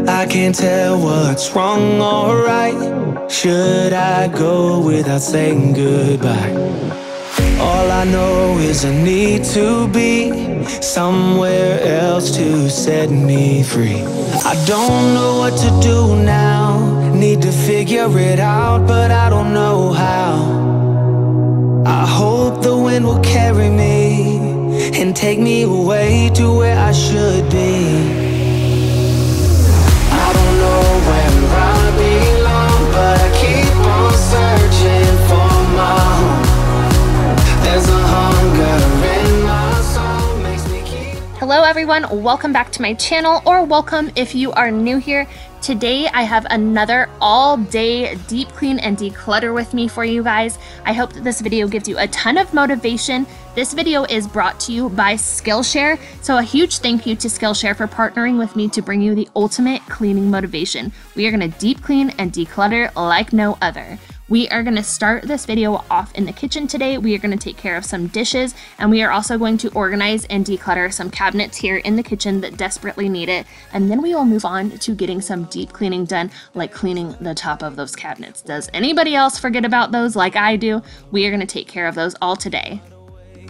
I can't tell what's wrong or right. Should I go without saying goodbye? All I know is I need to be somewhere else to set me free. I don't know what to do now. Need to figure it out, but I don't know how. I hope the wind will carry me and take me away to where I should be. I don't know where I belong, but I keep on searching for my home. There's a hunger in my soul, makes me keep... Hello everyone, welcome back to my channel, or welcome if you are new here. Today I have another all-day deep clean and declutter with me for you guys. I hope that this video gives you a ton of motivation. This video is brought to you by Skillshare, so a huge thank you to Skillshare for partnering with me to bring you the ultimate cleaning motivation. We are going to deep clean and declutter like no other. We are going to start this video off in the kitchen today. We are going to take care of some dishes, and we are also going to organize and declutter some cabinets here in the kitchen that desperately need it. And then we will move on to getting some deep cleaning done, like cleaning the top of those cabinets. Does anybody else forget about those like I do? We are going to take care of those all today.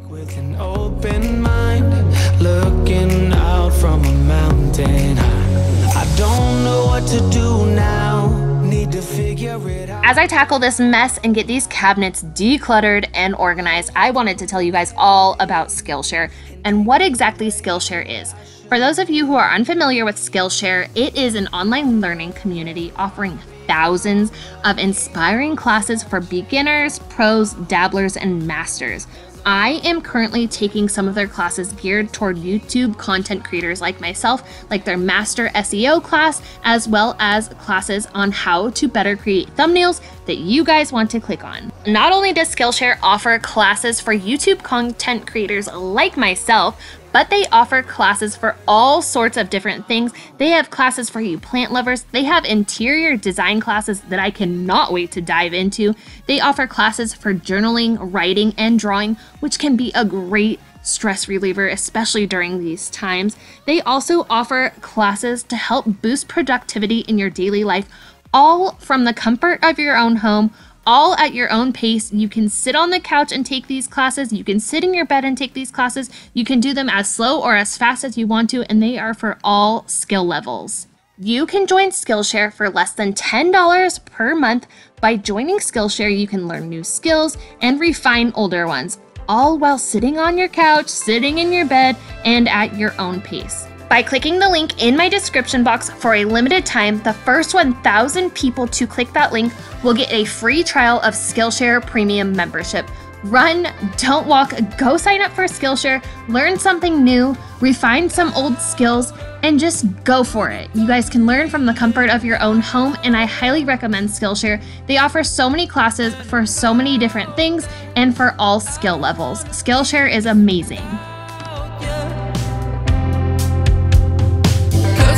With an open mind, looking out from a mountain high. I don't know what to do now, need to figure it out. As I tackle this mess and get these cabinets decluttered and organized, I wanted to tell you guys all about Skillshare and what exactly Skillshare is. For those of you who are unfamiliar with Skillshare, it is an online learning community offering thousands of inspiring classes for beginners, pros, dabblers, and masters. I am currently taking some of their classes geared toward YouTube content creators like myself, like their Master SEO class, as well as classes on how to better create thumbnails that you guys want to click on. Not only does Skillshare offer classes for YouTube content creators like myself, but they offer classes for all sorts of different things. They have classes for you plant lovers. They have interior design classes that I cannot wait to dive into. They offer classes for journaling, writing, and drawing, which can be a great stress reliever, especially during these times. They also offer classes to help boost productivity in your daily life, all from the comfort of your own home, all at your own pace. You can sit on the couch and take these classes. You can sit in your bed and take these classes. You can do them as slow or as fast as you want to, and they are for all skill levels. You can join Skillshare for less than $10 per month. By joining Skillshare, you can learn new skills and refine older ones, all while sitting on your couch, sitting in your bed, and at your own pace. By clicking the link in my description box for a limited time, the first 1,000 people to click that link will get a free trial of Skillshare Premium membership. Run, don't walk, go sign up for Skillshare, learn something new, refine some old skills, and just go for it. You guys can learn from the comfort of your own home, and I highly recommend Skillshare. They offer so many classes for so many different things and for all skill levels. Skillshare is amazing.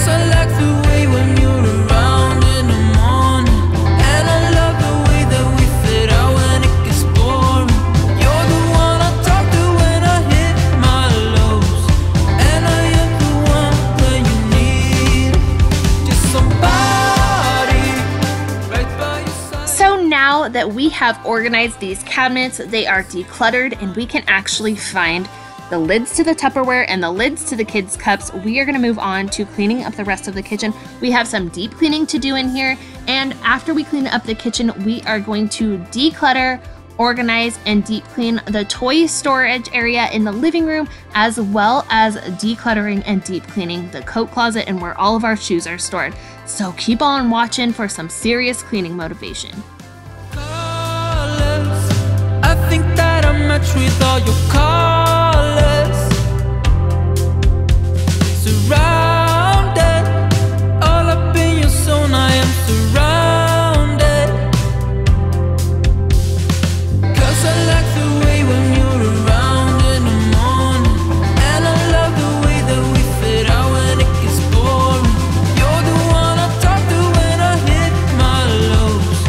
I like the way when you're around in the morning, and I love the way that we fit out when it gets boring. You're the one I talk to when I hit my lows, and I am the one that you need, just somebody right by your side. So now that we have organized these cabinets, they are decluttered, and we can actually find the lids to the Tupperware and the lids to the kids' cups, we are going to move on to cleaning up the rest of the kitchen. We have some deep cleaning to do in here, and after we clean up the kitchen, we are going to declutter, organize, and deep clean the toy storage area in the living room, as well as decluttering and deep cleaning the coat closet and where all of our shoes are stored. So keep on watching for some serious cleaning motivation. I think that I'm matched with all your colors. Surrounded, all up in your zone, I am surrounded. 'Cause I like the way when you're around in the morning, and I love the way that we fit out when it gets boring. You're the one I talk to when I hit my lows,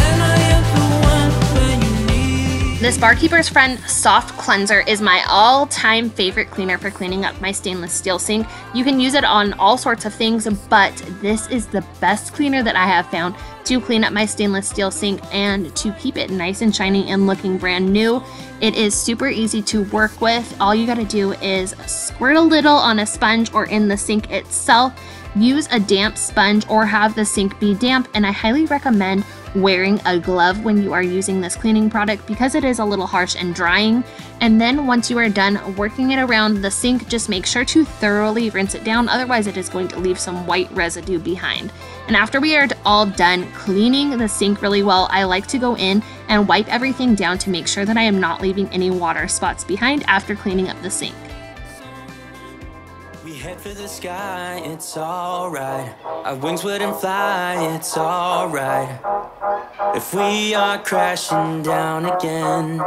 and I am the one when you need. This Barkeeper's Friend Soft Cleanser is my all-time favorite cleaner for cleaning up my stainless steel sink. You can use it on all sorts of things, but this is the best cleaner that I have found to clean up my stainless steel sink and to keep it nice and shiny and looking brand new. It is super easy to work with. All you gotta do is squirt a little on a sponge or in the sink itself. Use a damp sponge or have the sink be damp, and I highly recommend wearing a glove when you are using this cleaning product because it is a little harsh and drying. And then once you are done working it around the sink, just make sure to thoroughly rinse it down, otherwise it is going to leave some white residue behind. And after we are all done cleaning the sink really well, I like to go in and wipe everything down to make sure that I am not leaving any water spots behind after cleaning up the sink. We head for the sky, it's alright. Our wings wouldn't fly, it's alright. If we are crashing down again,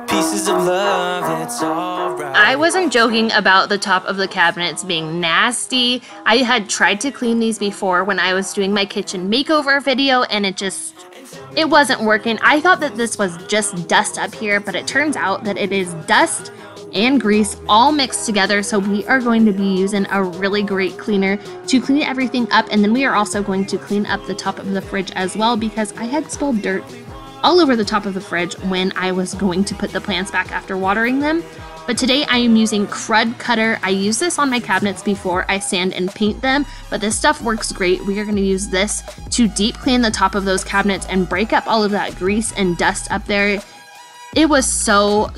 pieces of love, it's alright. I wasn't joking about the top of the cabinets being nasty. I had tried to clean these before when I was doing my kitchen makeover video, and it wasn't working. I thought that this was just dust up here, but it turns out that it is dust and grease all mixed together. So we are going to be using a really great cleaner to clean everything up, and then we are also going to clean up the top of the fridge as well, because I had spilled dirt all over the top of the fridge when I was going to put the plants back after watering them. But today I am using Crud Cutter. I use this on my cabinets before I sand and paint them, but this stuff works great. We are going to use this to deep clean the top of those cabinets and break up all of that grease and dust up there. It was so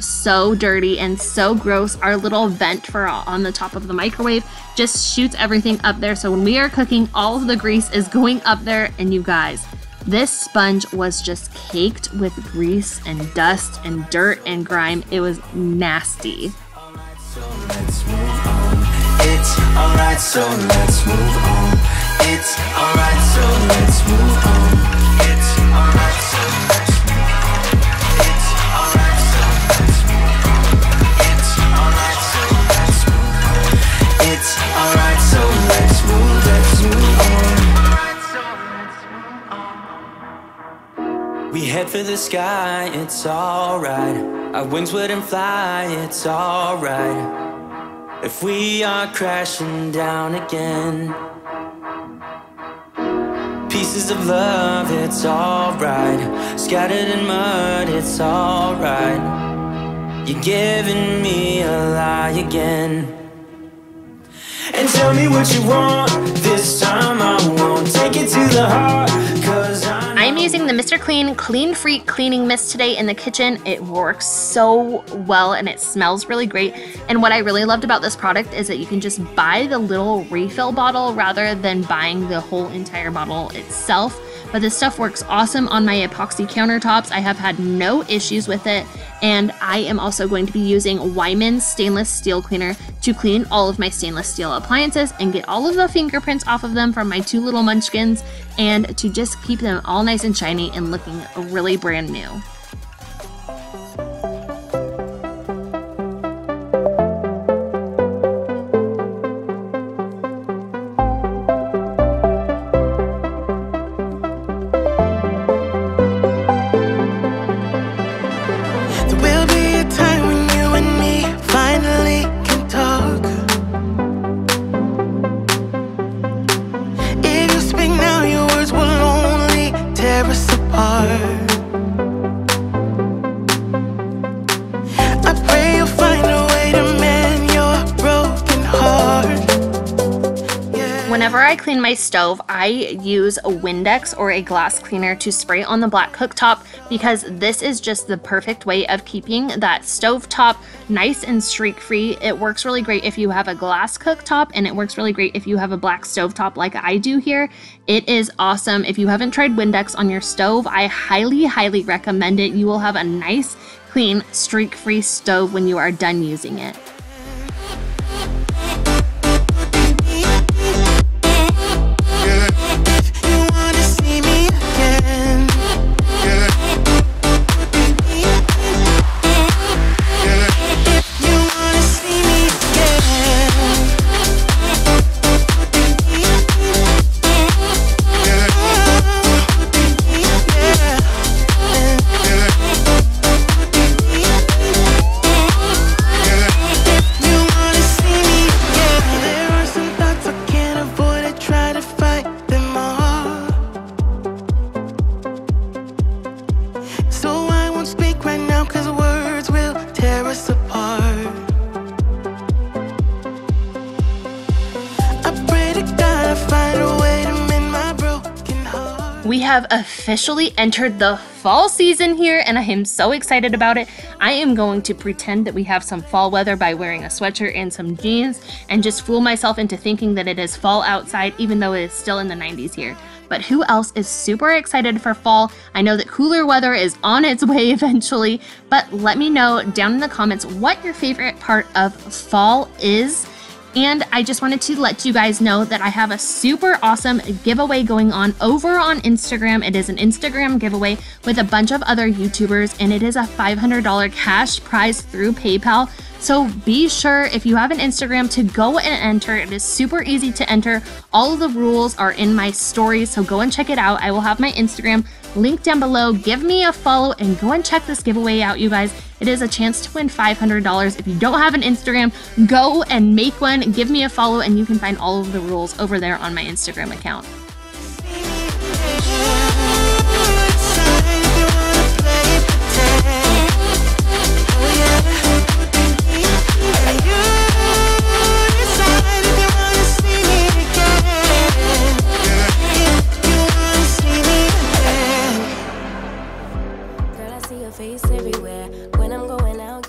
dirty and so gross. Our little vent for on the top of the microwave just shoots everything up there. So when we are cooking, all of the grease is going up there. And you guys, this sponge was just caked with grease and dust and dirt and grime. It was nasty. It's alright, so let's move on. It's alright, so let's move on. It's alright, so let's move on. It's alright, so let's move on. We head for the sky, it's alright. Our wings wouldn't fly, it's alright. If we are crashing down again, pieces of love, it's alright. Scattered in mud, it's alright. You're giving me a lie again. And tell me what you want, this time I won't take it to the heart, 'cause I'm using the Mr. Clean Clean Free Cleaning Mist today in the kitchen. It works so well and it smells really great. And what I really loved about this product is that you can just buy the little refill bottle rather than buying the whole entire bottle itself. But this stuff works awesome on my epoxy countertops. I have had no issues with it. And I am also going to be using Wyman's stainless steel cleaner to clean all of my stainless steel appliances and get all of the fingerprints off of them from my two little munchkins, and to just keep them all nice and shiny and looking really brand new. Whenever I clean my stove, I use a Windex or a glass cleaner to spray on the black cooktop, because this is just the perfect way of keeping that stove top nice and streak free. It works really great if you have a glass cooktop, and it works really great if you have a black stove top like I do here. It is awesome. If you haven't tried Windex on your stove, I highly recommend it. You will have a nice, clean, streak free stove when you are done using it. have officially entered the fall season here, and I am so excited about it. I am going to pretend that we have some fall weather by wearing a sweatshirt and some jeans and just fool myself into thinking that it is fall outside, even though it is still in the 90s here. But who else is super excited for fall? I know that cooler weather is on its way eventually, but let me know down in the comments what your favorite part of fall is. And I just wanted to let you guys know that I have a super awesome giveaway going on over on Instagram. It is an Instagram giveaway with a bunch of other YouTubers, and it is a $500 cash prize through PayPal. So be sure, if you have an Instagram, to go and enter. It is super easy to enter. All of the rules are in my stories, so go and check it out. I will have my Instagram link down below. Give me a follow and go and check this giveaway out, you guys. It is a chance to win $500. If you don't have an Instagram, go and make one. Give me a follow, and you can find all of the rules over there on my Instagram account.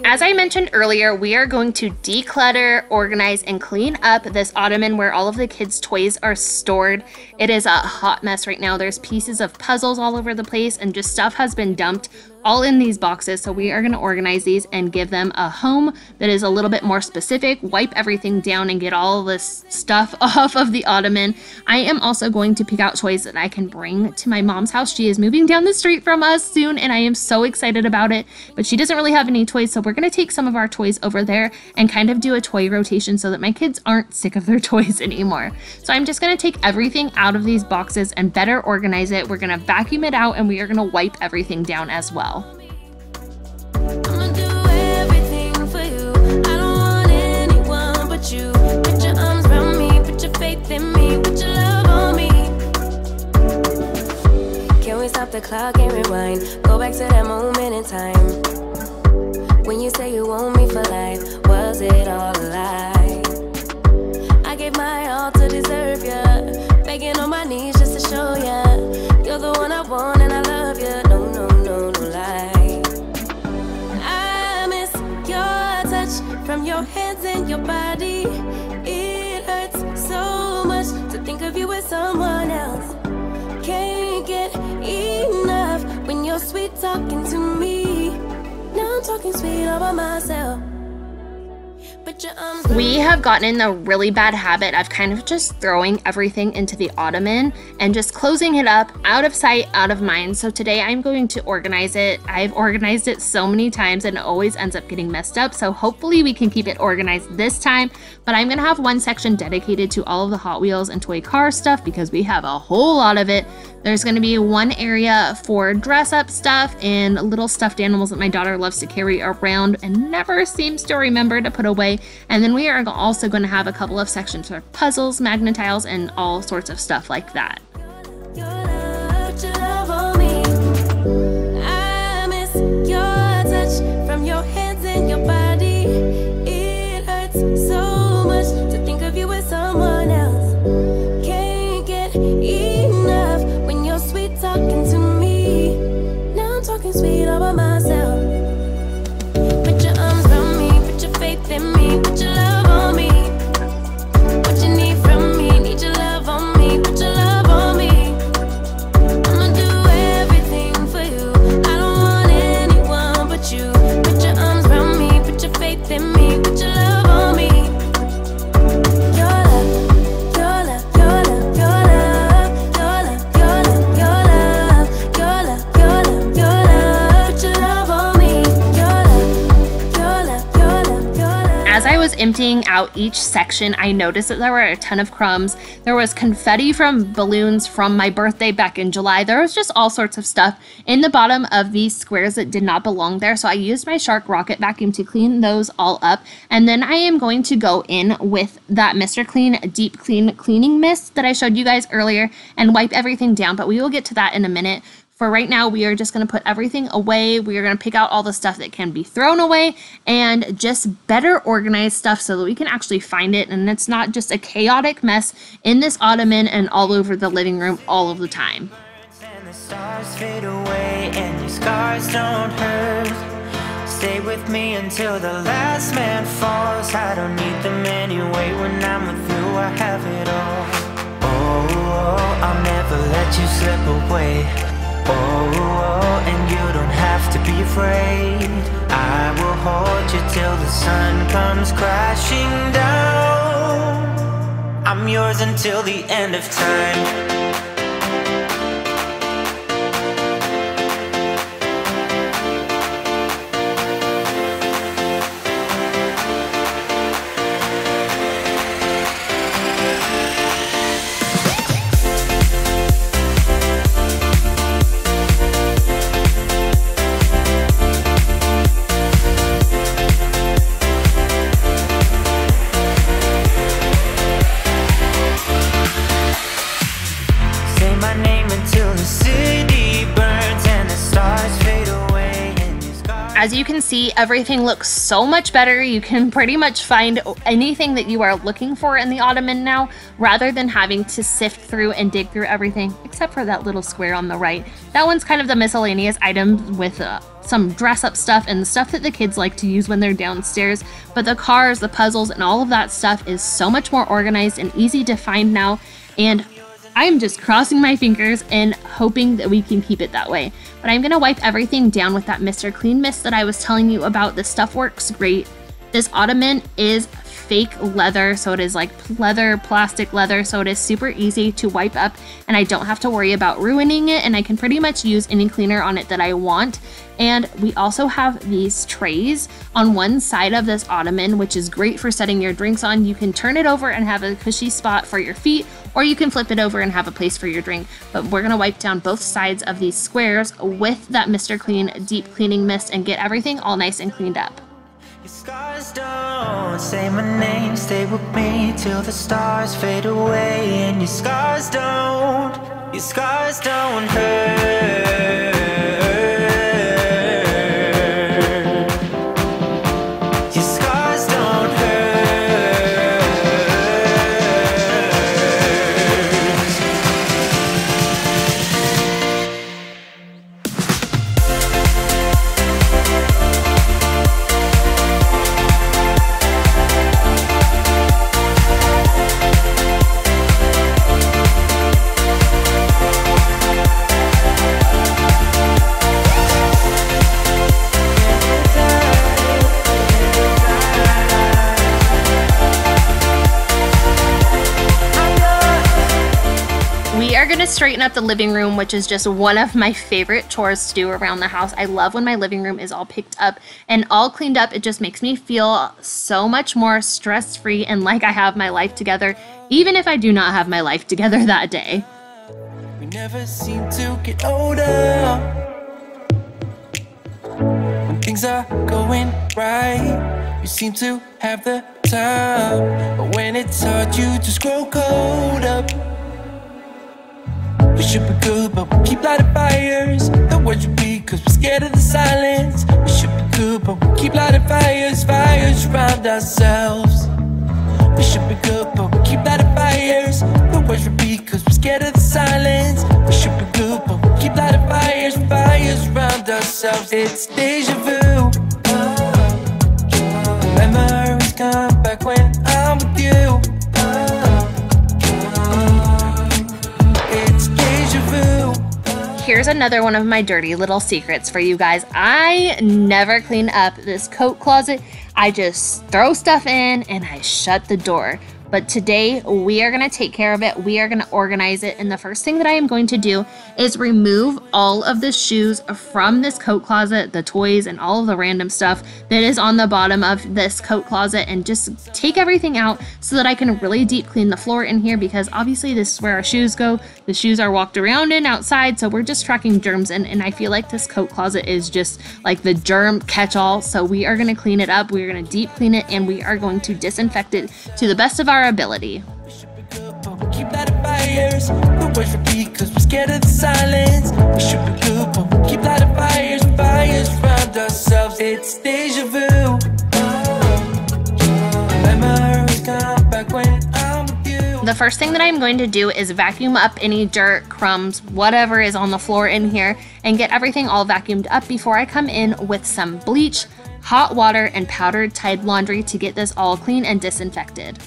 As I mentioned earlier, we are going to declutter, organize, and clean up this ottoman where all of the kids' toys are stored. It is a hot mess right now. There's pieces of puzzles all over the place, and just stuff has been dumped all in these boxes. So we are going to organize these and give them a home that is a little bit more specific, wipe everything down and get all this stuff off of the ottoman. I am also going to pick out toys that I can bring to my mom's house. She is moving down the street from us soon, and I am so excited about it, but she doesn't really have any toys, so we're going to take some of our toys over there and kind of do a toy rotation so that my kids aren't sick of their toys anymore. So I'm just going to take everything out of these boxes and better organize it. We're going to vacuum it out, and we are going to wipe everything down as well. I'ma do everything for you. I don't want anyone but you. Put your arms around me, put your faith in me, put your love on me. Can we stop the clock and rewind? Go back to that moment in time when you say you want me for life. Was it all a lie? I gave my all to deserve ya, begging on my knees just to show ya you're the one I want and I love ya. No, no, no, no lie. From your hands and your body, it hurts so much to think of you as someone else. Can't get enough when you're sweet talking to me. Now I'm talking sweet all by myself. We have gotten in the really bad habit of kind of just throwing everything into the ottoman and just closing it up, out of sight, out of mind. So today I'm going to organize it. I've organized it so many times and it always ends up getting messed up. So hopefully we can keep it organized this time. But I'm going to have one section dedicated to all of the Hot Wheels and toy car stuff because we have a whole lot of it. There's going to be one area for dress up stuff and little stuffed animals that my daughter loves to carry around and never seems to remember to put away. And then we are also going to have a couple of sections for puzzles, magnetiles, and all sorts of stuff like that. Your love on me. I miss your touch from your hands and your body. It hurts so much to think of you as someone else. Can't get enough when you're sweet talking to me. Now I'm talking sweet all by myself. Put your arms around me, put your faith in me, put your love on me. What you need from me, need your love on me, put your love on me. I'ma do everything for you. I don't want anyone but you. Put your arms around me, put your faith in me, put your love on me. Your love, your love, your love, your love, your love, your love, your love, your love, your love, your love. Put your love on me. Your love, your love, your love, your love. As I was emptying out each section, I noticed that there were a ton of crumbs. There was confetti from balloons from my birthday back in July. There was just all sorts of stuff in the bottom of these squares that did not belong there. So I used my Shark Rocket vacuum to clean those all up. And then I am going to go in with that Mr. Clean Deep Clean Cleaning Mist that I showed you guys earlier and wipe everything down. But we will get to that in a minute. For right now, we are just going to put everything away. We are going to pick out all the stuff that can be thrown away and just better organize stuff so that we can actually find it and it's not just a chaotic mess in this ottoman and all over the living room all of the time. And the stars fade away and your scars don't hurt. Stay with me until the last man falls. I don't need them anyway. When I'm with you, I have it all. Oh, I'll never let you slip away. Oh, and you don't have to be afraid. I will hold you till the sun comes crashing down. I'm yours until the end of time. As you can see, everything looks so much better. You can pretty much find anything that you are looking for in the ottoman now, rather than having to sift through and dig through everything, except for that little square on the right. That one's kind of the miscellaneous items with some dress-up stuff and the stuff that the kids like to use when they're downstairs. But the cars, the puzzles, and all of that stuff is so much more organized and easy to find now, and I'm just crossing my fingers and hoping that we can keep it that way. But I'm gonna wipe everything down with that Mr. Clean Mist that I was telling you about. This stuff works great. This ottoman is fake leather, so it is like leather, plastic leather, so it is super easy to wipe up and I don't have to worry about ruining it, and I can pretty much use any cleaner on it that I want. And we also have these trays on one side of this ottoman, which is great for setting your drinks on. You can turn it over and have a cushy spot for your feet, or you can flip it over and have a place for your drink. But we're gonna wipe down both sides of these squares with that Mr. Clean Deep Cleaning Mist and get everything all nice and cleaned up. Your scars don't say my name. Stay with me till the stars fade away. And your scars don't hurt. Your scars don't hurt. We are gonna straighten up the living room, which is just one of my favorite chores to do around the house. I love when my living room is all picked up and all cleaned up. It just makes me feel so much more stress-free and like I have my life together, even if I do not have my life together that day. We never seem to get older. When things are going right, you seem to have the time. But when it's hard, you just grow cold up. We should be good, but we keep lighting fires. The words repeat, cause we're scared of the silence. We should be good, but we keep lighting fires. Fires around ourselves. We should be good, but we keep lighting fires. The words repeat, cause we're scared of the silence. We should be good, but we keep lighting fires. Fires around ourselves. It's deja vu. Memories come back when I'm with you. Here's another one of my dirty little secrets for you guys. I never clean up this coat closet. I just throw stuff in and I shut the door. But today we are gonna take care of it. We are gonna organize it. And the first thing that I am going to do is remove all of the shoes from this coat closet, the toys and all of the random stuff that is on the bottom of this coat closet, and just take everything out so that I can really deep clean the floor in here, because obviously this is where our shoes go. The shoes are walked around in outside, so we're just tracking germs in, and I feel like this coat closet is just like the germ catch-all. So we are gonna clean it up, we're gonna deep clean it, and we are going to disinfect it to the best of our ability. Keep lighting fires. The words repeat, cause we're scared of the silence. We should be good, but we keep lighting fires. Fires around ourselves. It's deja vu. Memories come back when I'm with you. The the first thing that I'm going to do is vacuum up any dirt, crumbs, whatever is on the floor in here, and get everything all vacuumed up before I come in with some bleach, hot water, and powdered Tide laundry to get this all clean and disinfected.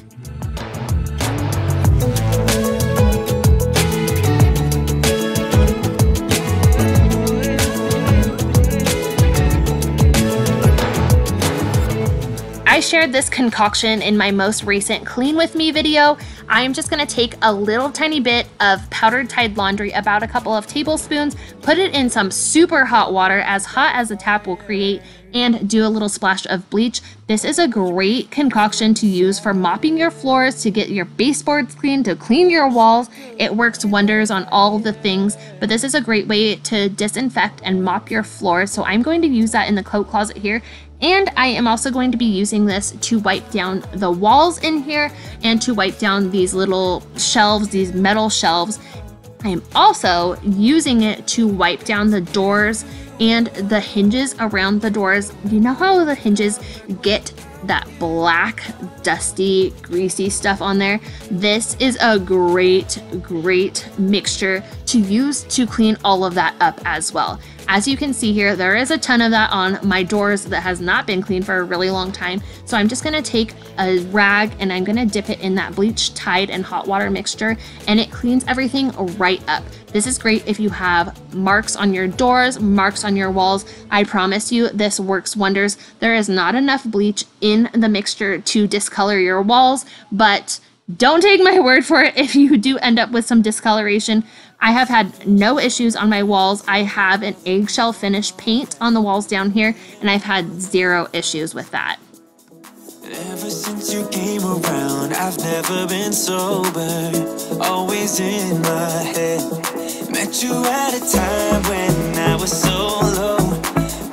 I shared this concoction in my most recent Clean With Me video. I'm just gonna take a little tiny bit of powdered Tide laundry, about a couple of tablespoons, put it in some super hot water, as hot as the tap will create, and do a little splash of bleach. This is a great concoction to use for mopping your floors, to get your baseboards clean, to clean your walls. It works wonders on all the things, but this is a great way to disinfect and mop your floors. So I'm going to use that in the coat closet here. And I am also going to be using this to wipe down the walls in here and to wipe down these little shelves, these metal shelves. I am also using it to wipe down the doors and the hinges around the doors. You know how the hinges get that black, dusty, greasy stuff on there? This is a great mixture to use to clean all of that up as well. As you can see here, there is a ton of that on my doors that has not been cleaned for a really long time. So I'm just gonna take a rag and I'm gonna dip it in that bleach, Tide, and hot water mixture, and it cleans everything right up. This is great if you have marks on your doors, marks on your walls. I promise you this works wonders. There is not enough bleach in the mixture to discolor your walls, but don't take my word for it if you do end up with some discoloration. I have had no issues on my walls. I have an eggshell finish paint on the walls down here, and I've had zero issues with that. Ever since you came around, I've never been sober, always in my head. Met you at a time when I was so low,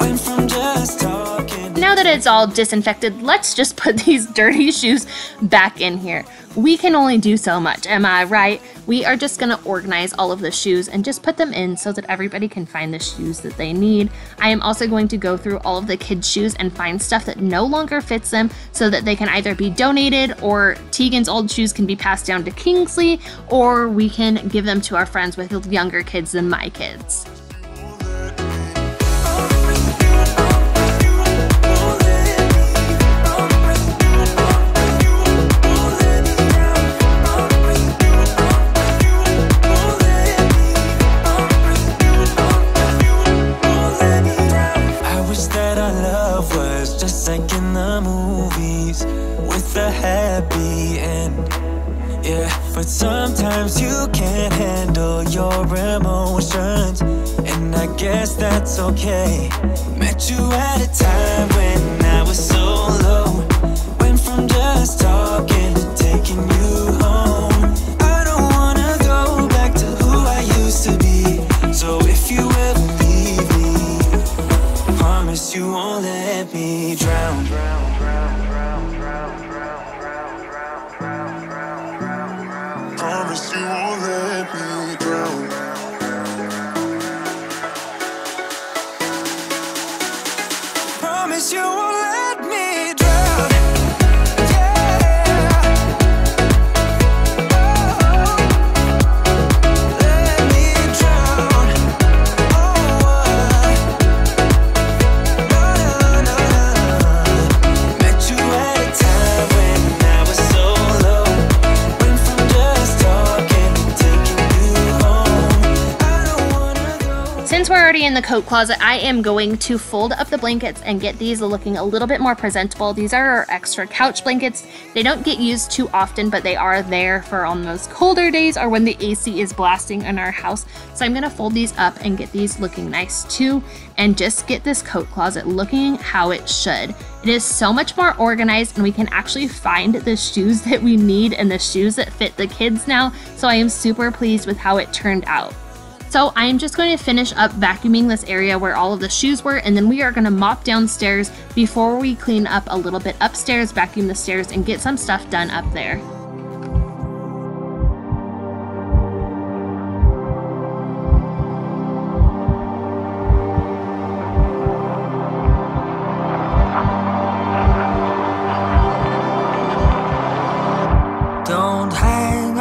went from just talking. Now that it's all disinfected, let's just put these dirty shoes back in here. We can only do so much, am I right? We are just gonna organize all of the shoes and just put them in so that everybody can find the shoes that they need. I am also going to go through all of the kids' shoes and find stuff that no longer fits them so that they can either be donated, or Tegan's old shoes can be passed down to Kingsley, or we can give them to our friends with younger kids than my kids. Like in the movies with a happy end, yeah. But sometimes you can't handle your emotions, and I guess that's okay. Met you at a time when I was so low, went from just talking to taking you home. I don't wanna go back to who I used to be, so if you ever leave me, promise you won't let me drown. Promise you won't let me drown. Promise you won't let me drown. Yeah. Oh, let me drown. Oh, no. Met you at a time when I was so low, went from just talking to taking you home. I don't wanna go. Since we're already in the coat closet, I am going to fold up the blankets and get these looking a little bit more presentable. These are our extra couch blankets. They don't get used too often, but they are there for on those colder days or when the AC is blasting in our house. So I'm gonna fold these up and get these looking nice too, and just get this coat closet looking how it should. It is so much more organized, and we can actually find the shoes that we need and the shoes that fit the kids now. So I am super pleased with how it turned out. So I'm just going to finish up vacuuming this area where all of the shoes were, and then we are going to mop downstairs before we clean up a little bit upstairs, vacuum the stairs, and get some stuff done up there. Don't hang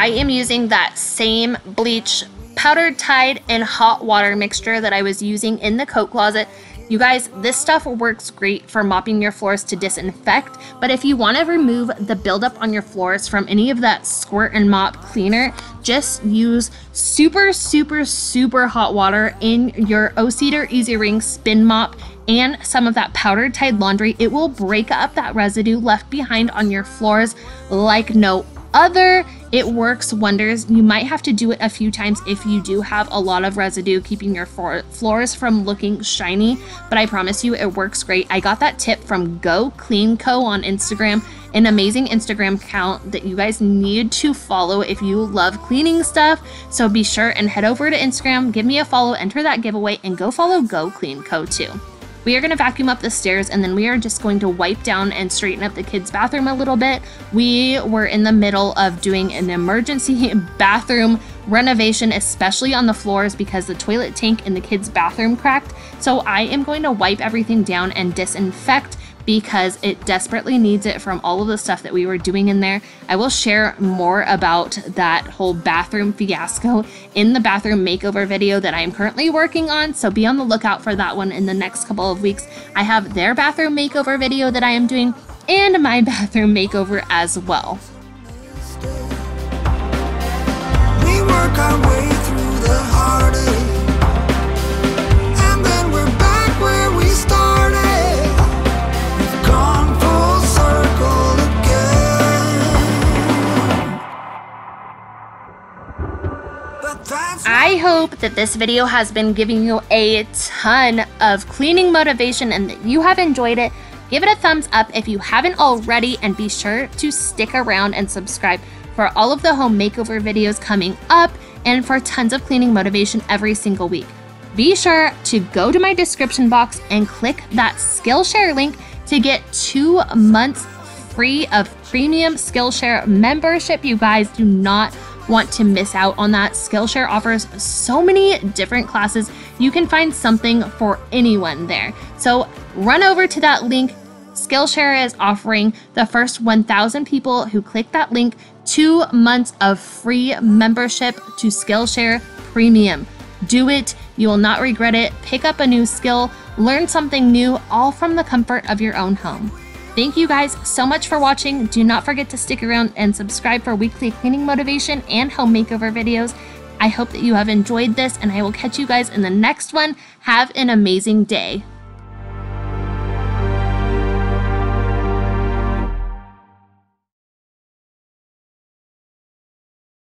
I am using that same bleach, powdered Tide, and hot water mixture that I was using in the coat closet. You guys, this stuff works great for mopping your floors to disinfect, but if you want to remove the buildup on your floors from any of that squirt and mop cleaner, just use super, super, super hot water in your O-Cedar Easy Ring spin mop and some of that powdered Tide laundry. It will break up that residue left behind on your floors like no other. It works wonders. You might have to do it a few times if you do have a lot of residue keeping your floors from looking shiny, but I promise you it works great. I got that tip from Go Clean Co on Instagram, an amazing Instagram account that you guys need to follow if you love cleaning stuff. So be sure and head over to Instagram, give me a follow, enter that giveaway, and go follow Go Clean Co too. We are going to vacuum up the stairs, and then we are just going to wipe down and straighten up the kids' bathroom a little bit. We were in the middle of doing an emergency bathroom renovation, especially on the floors because the toilet tank in the kids' bathroom cracked. So I am going to wipe everything down and disinfect because it desperately needs it from all of the stuff that we were doing in there. I will share more about that whole bathroom fiasco in the bathroom makeover video that I am currently working on, so be on the lookout for that one in the next couple of weeks. I have their bathroom makeover video that I am doing and my bathroom makeover as well. We work our way through the heartache, and then we're back where we started. We've gone full circle again. But that's I hope that this video has been giving you a ton of cleaning motivation and that you have enjoyed it. Give it a thumbs up if you haven't already, and be sure to stick around and subscribe for all of the home makeover videos coming up and for tons of cleaning motivation every single week. Be sure to go to my description box and click that Skillshare link to get 2 months free of premium Skillshare membership. You guys do not want to miss out on that. Skillshare offers so many different classes. You can find something for anyone there. So run over to that link. Skillshare is offering the first 1,000 people who click that link 2 months of free membership to Skillshare Premium. Do it. You will not regret it. Pick up a new skill, learn something new, all from the comfort of your own home. Thank you guys so much for watching. Do not forget to stick around and subscribe for weekly cleaning motivation and home makeover videos. I hope that you have enjoyed this, and I will catch you guys in the next one. Have an amazing day.